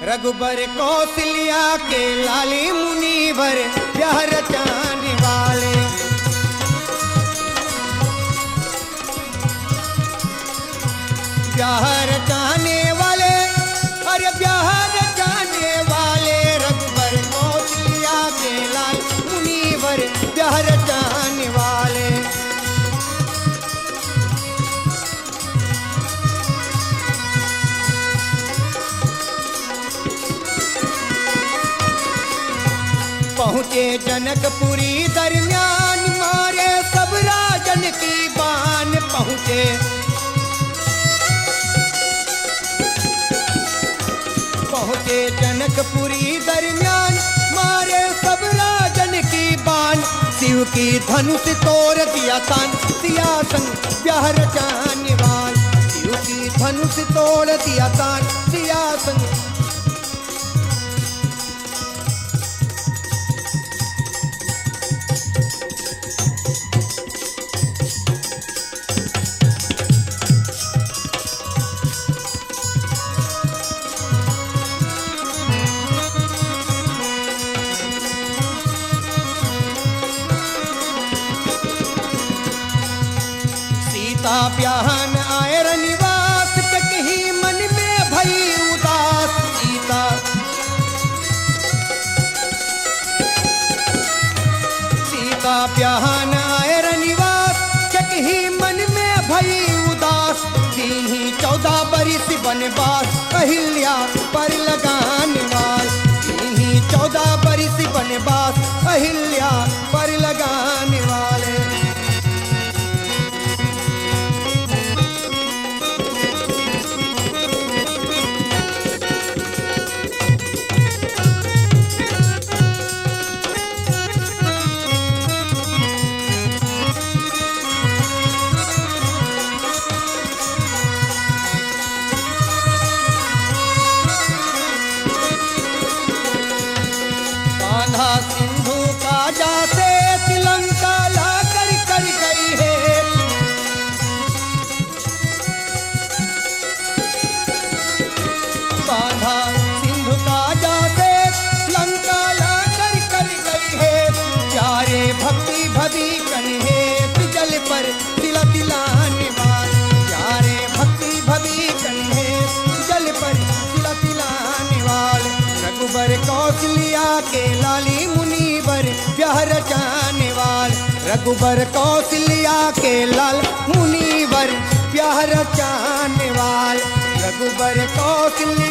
रघुबर कौशल्या के लाली मुनिवर ब्याह रचाने वाले। ब्याह रचाने वाले, अरे ब्याह रचाने वाले, रघुबर कौशल्या के लाल मुनिवर ब्याह रचाने वाले। पहुँचे जनकपुरी दरमियान, मारे सब राजन की बान। पहुँचे जनकपुरी दरमियान, मारे सब राजन की बान। शिव की धनुष तोड़ दिया तान, सिया संग ब्याह रचाने वाले। शिव की धनुष तोड़ दिया तान, सिया संग। सीता ब्याहन आए रनिवास, के कहीं मन में भई उदास। सीता ब्याहन आए रनिवास, के कहीं मन में भई उदास। दीन्ही 14 बरिस बनवास, अहिल्या पर लगाने वाल। दीन्ही 14 बरिस बनवास, अहिल्या पर लगाने वाले। सिंधु का जाते तिलंका ला कर कर गई है। बांधा सिंधु का जाते लंका ला कर कर गई है। प्यारे भक्ति भवी कन्हे जल पर तिला तिलाने वाले। प्यारे भक्ति भवी कन्हे जल पर तिला तिलाने वाले। रघुबर कौशल्या के लाली मुनिवर ब्याह रचाने वाले। रघुबर कौशल्या के लाल मुनिवर ब्याह रचाने वाले। रघुबर कौशल्या